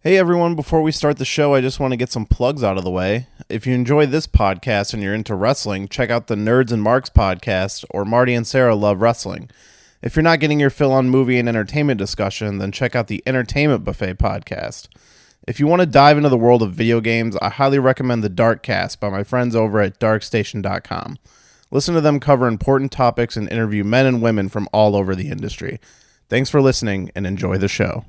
Hey everyone, before we start the show, I just want to get some plugs out of the way. If you enjoy this podcast and you're into wrestling, check out the Nerds and Marks podcast or Marty and Sarah Love Wrestling. If you're not getting your fill on movie and entertainment discussion, then check out the Entertainment Buffet podcast. If you want to dive into the world of video games, I highly recommend the Darkcast by my friends over at darkstation.com. Listen to them cover important topics and interview men and women from all over the industry. Thanks for listening and enjoy the show.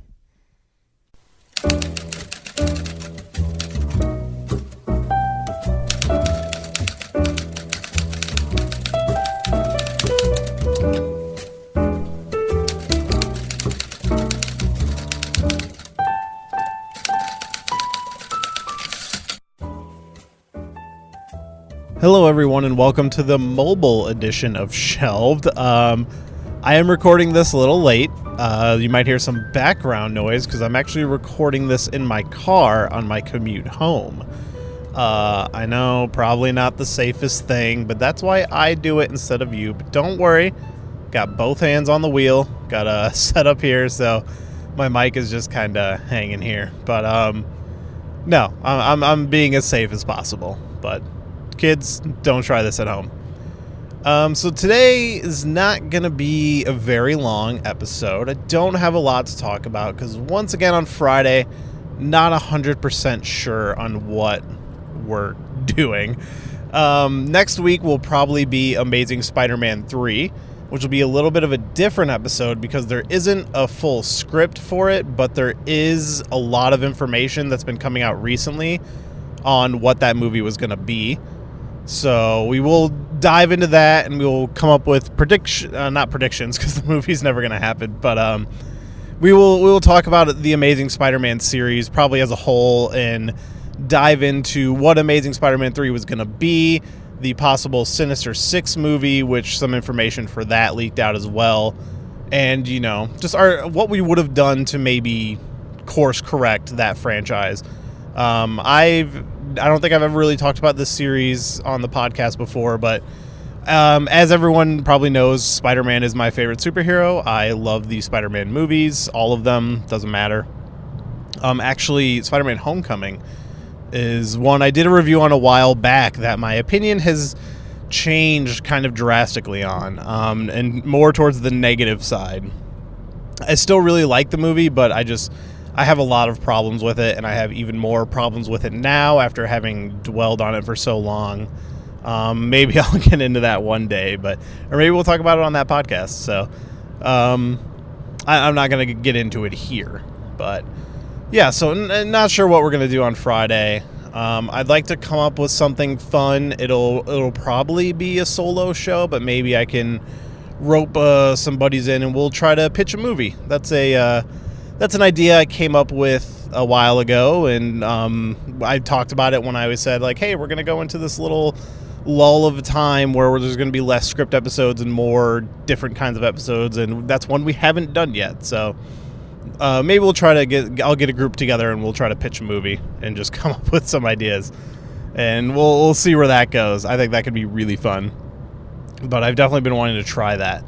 Hello everyone and welcome to the mobile edition of Shelved. I am recording this a little late. You might hear some background noise because I'm actually recording this in my car on my commute home. I know, probably not the safest thing, but that's why I do it instead of you. But don't worry, got both hands on the wheel, got a setup here, so my mic is just kind of hanging here. But no, I'm being as safe as possible. But kids, don't try this at home. So today is not going to be a very long episode. I don't have a lot to talk about because once again on Friday, not 100% sure on what we're doing. Next week will probably be Amazing Spider-Man 3, which will be a little bit of a different episode because there isn't a full script for it, but there is a lot of information that's been coming out recently on what that movie was going to be. So we will dive into that and we will come up with not predictions because the movie's never going to happen, but we will talk about the Amazing Spider-Man series probably as a whole and dive into what Amazing Spider-Man 3 was going to be, the possible Sinister Six movie, which some information for that leaked out as well, and just what we would have done to maybe course correct that franchise. I don't think I've ever really talked about this series on the podcast before, but as everyone probably knows, Spider-Man is my favorite superhero. I love the Spider-Man movies, all of them, doesn't matter. Actually, Spider-Man Homecoming is one I did a review on a while back that my opinion has changed kind of drastically on, and more towards the negative side. I still really like the movie, but I have a lot of problems with it, and I have even more problems with it now after having dwelled on it for so long. Maybe I'll get into that one day, or maybe we'll talk about it on that podcast. So I'm not going to get into it here, but yeah, so not sure what we're going to do on Friday. I'd like to come up with something fun. It'll probably be a solo show, but maybe I can rope some buddies in and we'll try to pitch a movie. That's an idea I came up with a while ago, and I talked about it when I said, like, hey, we're going to go into this little lull of time where there's going to be less script episodes and more different kinds of episodes, and that's one we haven't done yet. So maybe I'll get a group together and we'll try to pitch a movie and just come up with some ideas, and we'll see where that goes. I think that could be really fun, but I've definitely been wanting to try that.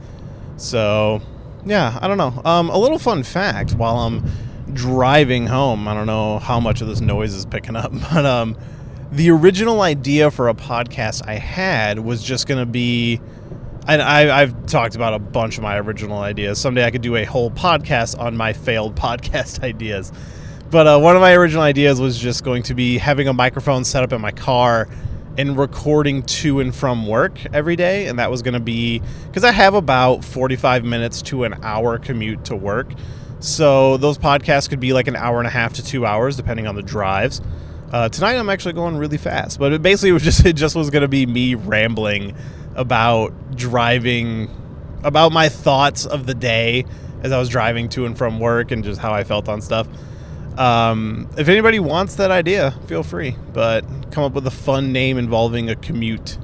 So yeah, I don't know. A little fun fact while I'm driving home, I don't know how much of this noise is picking up, but the original idea for a podcast I had was just going to be, and I've talked about a bunch of my original ideas. Someday I could do a whole podcast on my failed podcast ideas. But one of my original ideas was just going to be having a microphone set up in my car and recording to and from work every day, and that was going to be because I have about 45 minutes to an hour commute to work, so those podcasts could be like an hour and a half to 2 hours depending on the drives. Tonight I'm actually going really fast, but it just was going to be me rambling about driving, about my thoughts of the day as I was driving to and from work and just how I felt on stuff. If anybody wants that idea, feel free, but come up with a fun name involving a commute.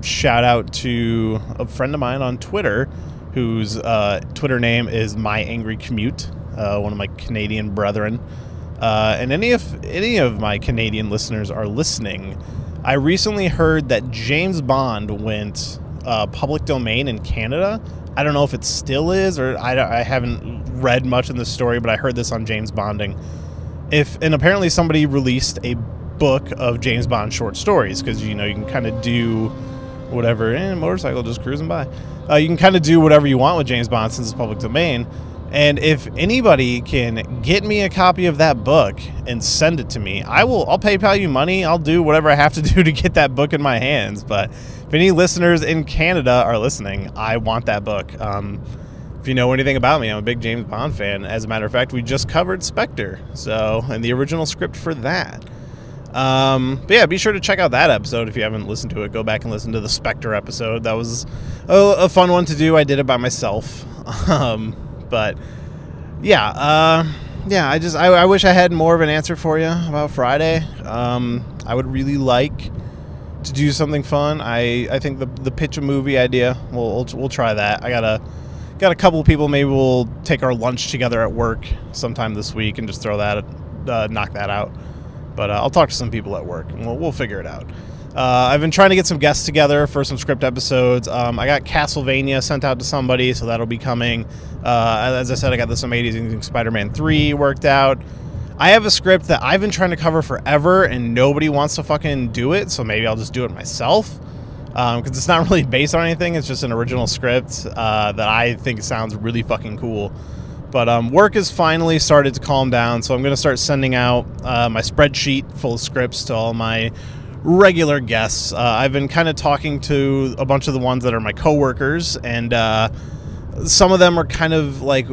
Shout out to a friend of mine on Twitter whose Twitter name is My Angry Commute, one of my Canadian brethren. And any of my Canadian listeners are listening, I recently heard that James Bond went public domain in Canada. I don't know if it still is, or I haven't read much in the story, but I heard this on James Bonding. and apparently somebody released a book of James Bond short stories, because you can kind of do whatever. Motorcycle just cruising by. You can kind of do whatever you want with James Bond since it's public domain. And if anybody can get me a copy of that book and send it to me, I'll PayPal you money. I'll do whatever I have to do to get that book in my hands. But if any listeners in Canada are listening, I want that book. If you know anything about me, I'm a big James Bond fan. As a matter of fact, we just covered Spectre, and the original script for that. But yeah, be sure to check out that episode if you haven't listened to it. Go back and listen to the Spectre episode. That was a fun one to do. I did it by myself. But yeah, I wish I had more of an answer for you about Friday. I would really like to do something fun. I think the pitch a movie idea, we'll try that. I got a couple of people. Maybe we'll take our lunch together at work sometime this week and just knock that out. But I'll talk to some people at work and we'll figure it out. I've been trying to get some guests together for some script episodes. I got Castlevania sent out to somebody, so that'll be coming. As I said, I got this Amazing Spider-Man 3 worked out. I have a script that I've been trying to cover forever, and nobody wants to fucking do it, so maybe I'll just do it myself. Because it's not really based on anything. It's just an original script that I think sounds really fucking cool. But work has finally started to calm down, so I'm going to start sending out my spreadsheet full of scripts to all my regular guests. I've been kind of talking to a bunch of the ones that are my coworkers, and some of them are kind of like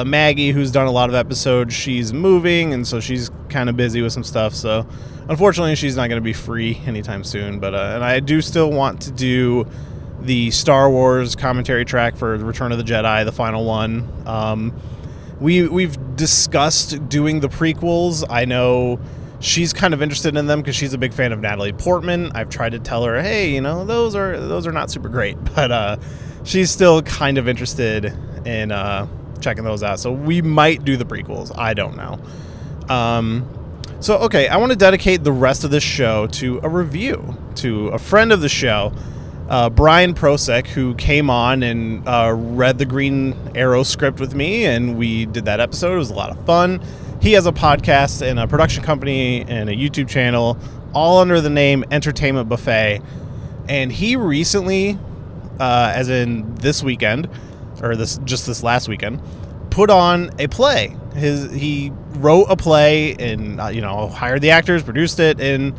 Maggie, who's done a lot of episodes. She's moving, and so she's kind of busy with some stuff. So unfortunately, she's not going to be free anytime soon. But and I do still want to do the Star Wars commentary track for Return of the Jedi, the final one. We've discussed doing the prequels. I know she's kind of interested in them because she's a big fan of Natalie Portman. I've tried to tell her, hey, those are not super great, but she's still kind of interested in checking those out. So we might do the prequels. I don't know. So okay, I want to dedicate the rest of this show to a review to a friend of the show, Brian Prosek, who came on and read the Green Arrow script with me, and we did that episode. It was a lot of fun. He has a podcast and a production company and a YouTube channel, all under the name Entertainment Buffet. And he recently, as in this weekend, or this last weekend, put on a play. He wrote a play and hired the actors, produced it, and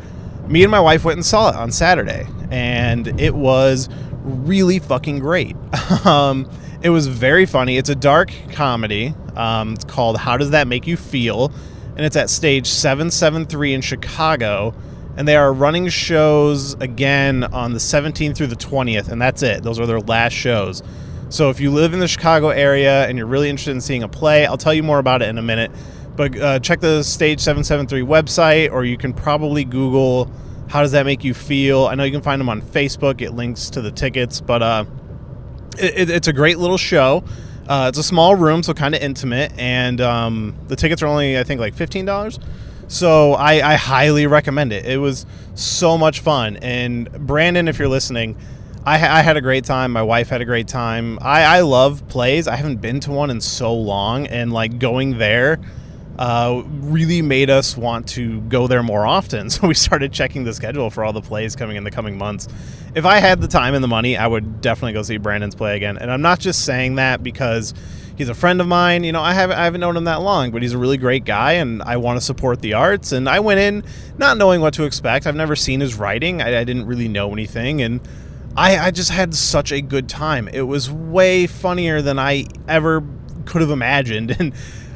me and my wife went and saw it on Saturday, and it was really fucking great. It was very funny. It's a dark comedy. It's called How Does That Make You Feel? And it's at Stage 773 in Chicago. And they are running shows again on the 17th through the 20th, and that's it. Those are their last shows. So if you live in the Chicago area and you're really interested in seeing a play, I'll tell you more about it in a minute. But check the Stage 773 website, or you can probably Google How Does That Make You Feel? I know you can find them on Facebook. It links to the tickets, but it's a great little show. It's a small room, so kind of intimate, and the tickets are only, I think, like $15. So I highly recommend it. It was so much fun. And Brandon, if you're listening, I had a great time. My wife had a great time. I love plays. I haven't been to one in so long, and like going there really made us want to go there more often. So we started checking the schedule for all the plays coming in the coming months. If I had the time and the money, I would definitely go see Brandon's play again. And I'm not just saying that because he's a friend of mine. I haven't known him that long, but he's a really great guy, and I want to support the arts. And I went in not knowing what to expect. I've never seen his writing. I didn't really know anything, and I just had such a good time. It was way funnier than I ever could have imagined. And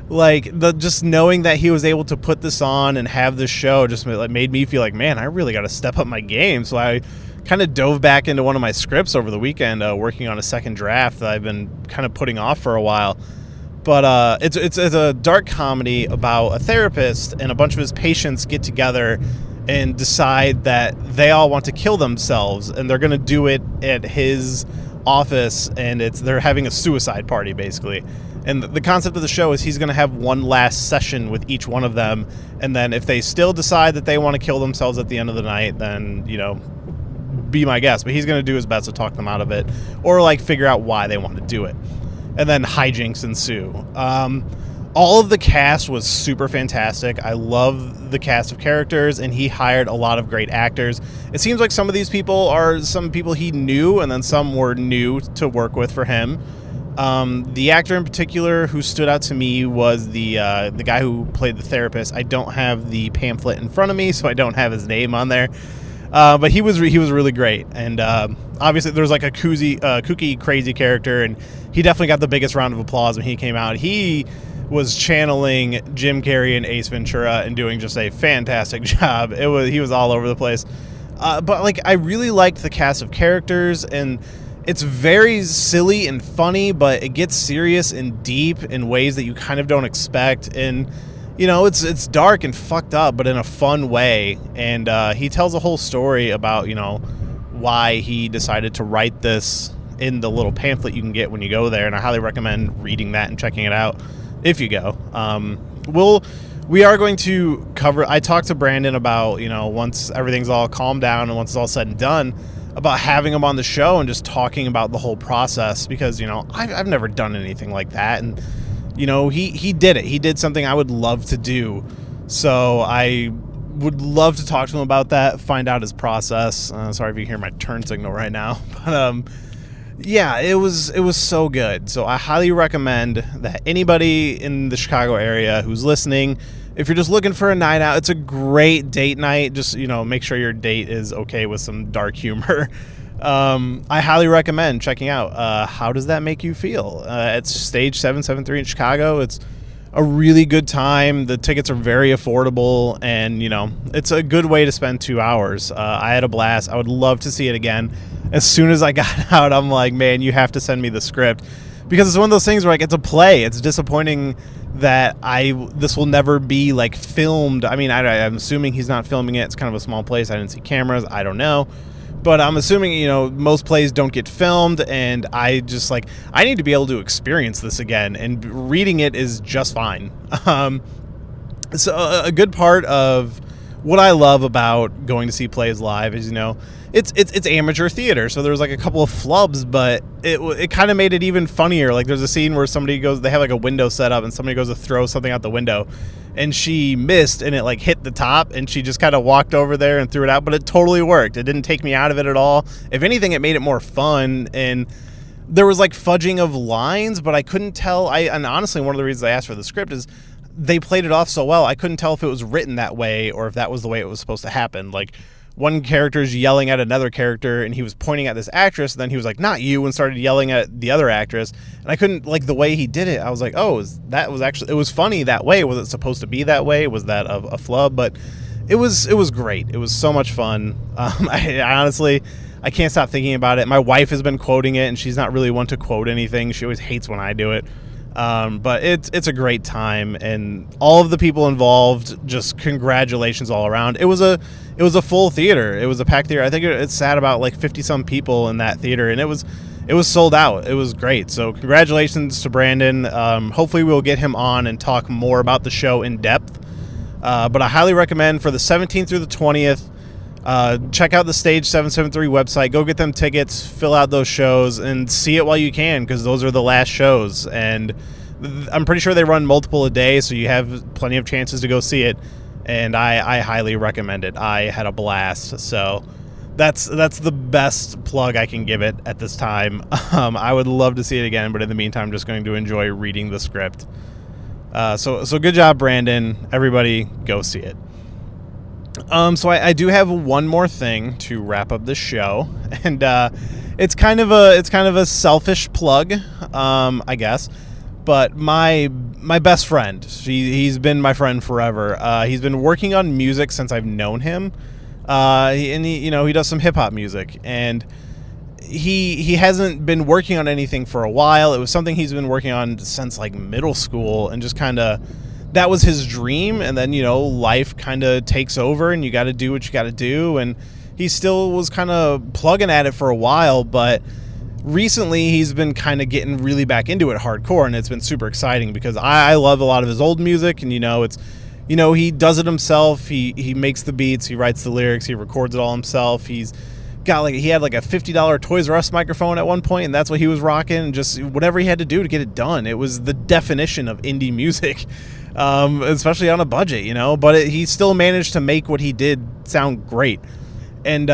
like just knowing that he was able to put this on and have this show just made me feel like, man, I really got to step up my game. So I kind of dove back into one of my scripts over the weekend, working on a second draft that I've been kind of putting off for a while. But it's a dark comedy about a therapist and a bunch of his patients get together and decide that they all want to kill themselves, and they're going to do it at his office, and they're having a suicide party, basically. And the concept of the show is he's going to have one last session with each one of them, and then if they still decide that they want to kill themselves at the end of the night, then, be my guest. But he's going to do his best to talk them out of it, or, figure out why they want to do it. And then hijinks ensue. All of the cast was super fantastic. I love the cast of characters, and he hired a lot of great actors. It seems like some of these people are some people he knew, and then some were new to work with for him. The actor in particular who stood out to me was the guy who played the therapist. I don't have the pamphlet in front of me, so I don't have his name on there. But he was really great, and obviously there was like a kooky, crazy character, and he definitely got the biggest round of applause when he came out. He was channeling Jim Carrey and Ace Ventura and doing just a fantastic job. He was all over the place. But like, I really liked the cast of characters, and it's very silly and funny, but it gets serious and deep in ways that you kind of don't expect. And you know, it's dark and fucked up, but in a fun way. And he tells a whole story about, you know, why he decided to write this in the little pamphlet you can get when you go there. And I highly recommend reading that and checking it out if you go. We are going to cover. I talked to Brandon about, you know, once everything's all calmed down and once it's all said and done, about having him on the show and just talking about the whole process, because, you know, I've never done anything like that. And you know, he did it. He did something I would love to do. So I would love to talk to him about that, find out his process. Sorry if you hear my turn signal right now. But yeah, it was so good. So I highly recommend that anybody in the Chicago area who's listening, if you're just looking for a night out, it's a great date night. Just, you know, make sure your date is okay with some dark humor. I highly recommend checking out How Does That Make You Feel? It's Stage 773 in Chicago. It's a really good time. The tickets are very affordable, and, you know, it's a good way to spend 2 hours. I had a blast. I would love to see it again. As soon as I got out, I'm like, man, you have to send me the script, because it's one of those things where, like, it's a play. It's disappointing that this will never be, like, filmed. I mean, I'm assuming he's not filming it. It's kind of a small place. I didn't see cameras. I don't know. But I'm assuming, you know, most plays don't get filmed, and I just, like, I need to be able to experience this again, and reading it is just fine. So a good part of what I love about going to see plays live is, you know, it's amateur theater. So there was like a couple of flubs, but it kind of made it even funnier. Like, there's a scene where they have like a window set up, and somebody goes to throw something out the window, and she missed, and it like hit the top, and she just kind of walked over there and threw it out, but it totally worked. It didn't take me out of it at all. If anything, it made it more fun. And there was like fudging of lines, but I couldn't tell. And honestly, one of the reasons I asked for the script is they played it off so well, I couldn't tell if it was written that way or if that was the way it was supposed to happen. Like, one character's yelling at another character, and he was pointing at this actress, and then he was like, "Not you," and started yelling at the other actress. And I couldn't, like, the way he did it, I was like, oh, it was funny that way. Was it supposed to be that way? Was that a flub? But it was great. It was so much fun. I honestly, I can't stop thinking about it. My wife has been quoting it, and she's not really one to quote anything. She always hates when I do it. But it's a great time, and all of the people involved, just congratulations all around. It was a full theater. It was a packed theater. I think it sat about like 50 some people in that theater, and it was sold out. It was great. So congratulations to Brandon. Hopefully we'll get him on and talk more about the show in depth. But I highly recommend for the 17th through the 20th, check out the Stage 773 website. Go get them tickets, fill out those shows, and see it while you can, because those are the last shows. And I'm pretty sure they run multiple a day, so you have plenty of chances to go see it. And I highly recommend it. I had a blast. So that's the best plug I can give it at this time. I would love to see it again, but in the meantime, I'm just going to enjoy reading the script. So good job, Brandon. Everybody, go see it. So I do have one more thing to wrap up the show, and it's kind of a selfish plug, I guess. But my best friend, he's been my friend forever. He's been working on music since I've known him, and he does some hip hop music, and he hasn't been working on anything for a while. It was something he's been working on since like middle school, and just kind of, that was his dream. And then, life kind of takes over, and you got to do what you got to do. And he still was kind of plugging at it for a while, but recently he's been kind of getting really back into it hardcore, and it's been super exciting because I love a lot of his old music, and he does it himself. He makes the beats, he writes the lyrics, he records it all himself. He's he had like a $50 Toys R Us microphone at one point, and that's what he was rocking, and just whatever he had to do to get it done. It was the definition of indie music, especially on a budget, but he still managed to make what he did sound great. And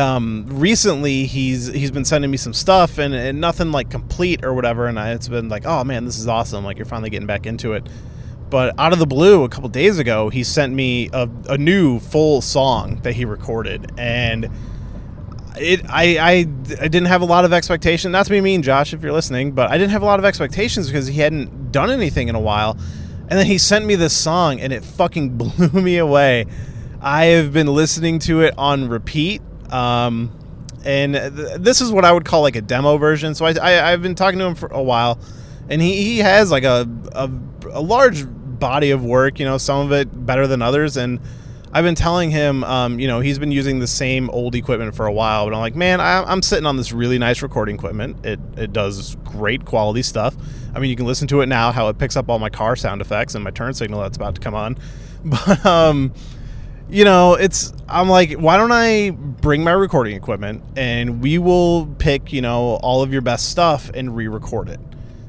recently he's been sending me some stuff, and nothing like complete or whatever, and it's been like, oh man, this is awesome, like you're finally getting back into it. But out of the blue, a couple days ago, he sent me a new full song that he recorded, and I didn't have a lot of expectation. Not to be mean, Josh, if you're listening, but I didn't have a lot of expectations because he hadn't done anything in a while. And then he sent me this song, and it fucking blew me away. I have been listening to it on repeat, and this is what I would call like a demo version. So I've been talking to him for a while, and he has like a large body of work, some of it better than others, and I've been telling him, he's been using the same old equipment for a while, but I'm like, man, I'm sitting on this really nice recording equipment. It does great quality stuff. I mean, you can listen to it now, how it picks up all my car sound effects and my turn signal that's about to come on. But, I'm like, why don't I bring my recording equipment and we will pick, all of your best stuff and re-record it.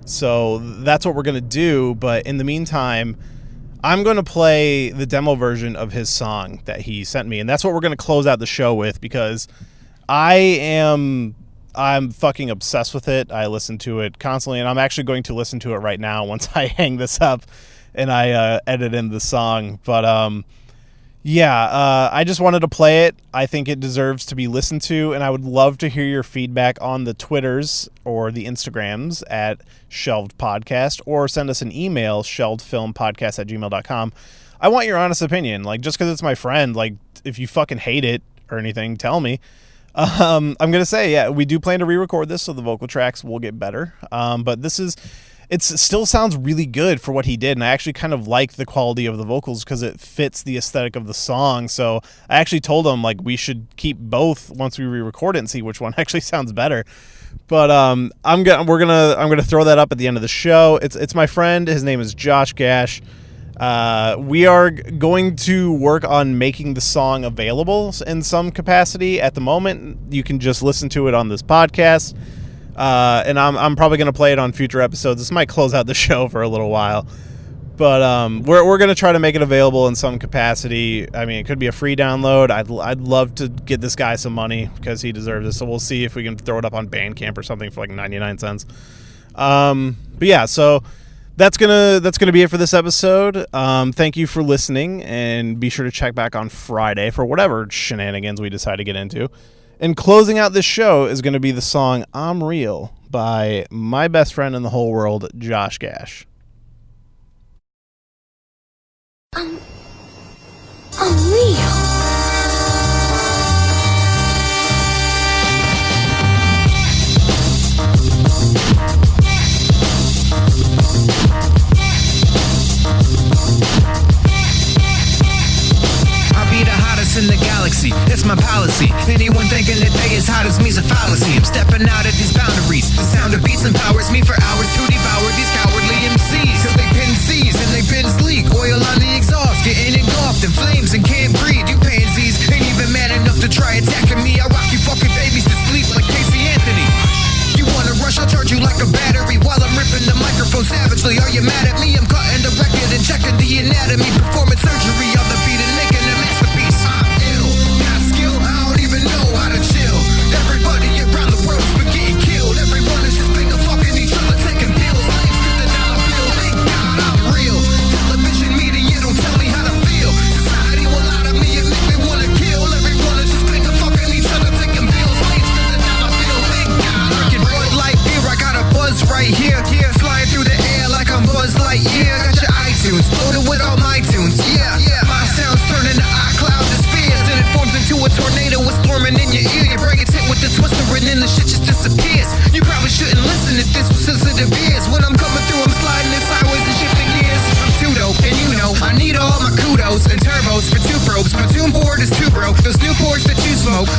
So that's what we're going to do. But in the meantime, I'm going to play the demo version of his song that he sent me. And that's what we're going to close out the show with, because I'm fucking obsessed with it. I listen to it constantly, and I'm actually going to listen to it right now once I hang this up and I edit in the song. But I just wanted to play it. I think it deserves to be listened to, and I would love to hear your feedback on the Twitters or the Instagrams at Shelved Podcast, or send us an email, shelvedfilmpodcast@gmail.com. I want your honest opinion. Like, just because it's my friend, like, if you fucking hate it or anything, tell me. I'm going to say, yeah, we do plan to re-record this, so the vocal tracks will get better. But it still sounds really good for what he did, and I actually kind of like the quality of the vocals because it fits the aesthetic of the song. So I actually told him, like, we should keep both once we re-record it and see which one actually sounds better. But I'm gonna throw that up at the end of the show. It's my friend. His name is Josh Gash. We are going to work on making the song available in some capacity. At the moment, you can just listen to it on this podcast. And I'm probably going to play it on future episodes. This might close out the show for a little while. But we're going to try to make it available in some capacity. I mean, it could be a free download. I'd love to get this guy some money because he deserves it. So we'll see if we can throw it up on Bandcamp or something for like 99 cents. But yeah, so that's gonna be it for this episode. Thank you for listening, and be sure to check back on Friday for whatever shenanigans we decide to get into. And closing out this show is going to be the song I'm Real by my best friend in the whole world, Josh Gash. I'm real. In the galaxy, it's my policy. Anyone thinking that they as hot as me's a fallacy. I'm stepping out of these boundaries. The sound of beats empowers me for hours to devour these cowardly MCs. Cause they pin C's and they bins leak. Oil on the exhaust, getting engulfed in flames and can't breathe. You pansies ain't even man enough to try attacking me. I rock you fucking babies to sleep like Casey Anthony. You wanna rush, I'll charge you like a battery while I'm ripping the microphone savagely. Are you mad at me? I'm cutting the record and checking the anatomy. Performing surgery on the beat and making a masterpiece. How to chill. Everybody around the world's been getting killed. Everyone is just finger fucking each other, taking pills. Slaves to the dollar bill. Thank God I'm real. Television media don't tell me how to feel. Society will lie to me and make me wanna kill. Everyone is just finger fucking each other, taking pills. Slaves to the dollar bill. Thank God. Drinking Bud Light beer, I got a buzz right here. Flying through the air like I'm Buzz Lightyear. Got your iTunes loaded with all my tunes. Yeah. My sounds turning to iCloud to spheres, and it forms into a tornado with storming in your ear. Your brain gets hit with the twister and then the shit just disappears. You probably shouldn't listen if this was sensitive ears. When I'm coming through, I'm sliding in sideways and shifting gears. I'm too dope, and you know I need all my kudos and turbos for two probes. My tune board is too broke. Those new boards that you smoke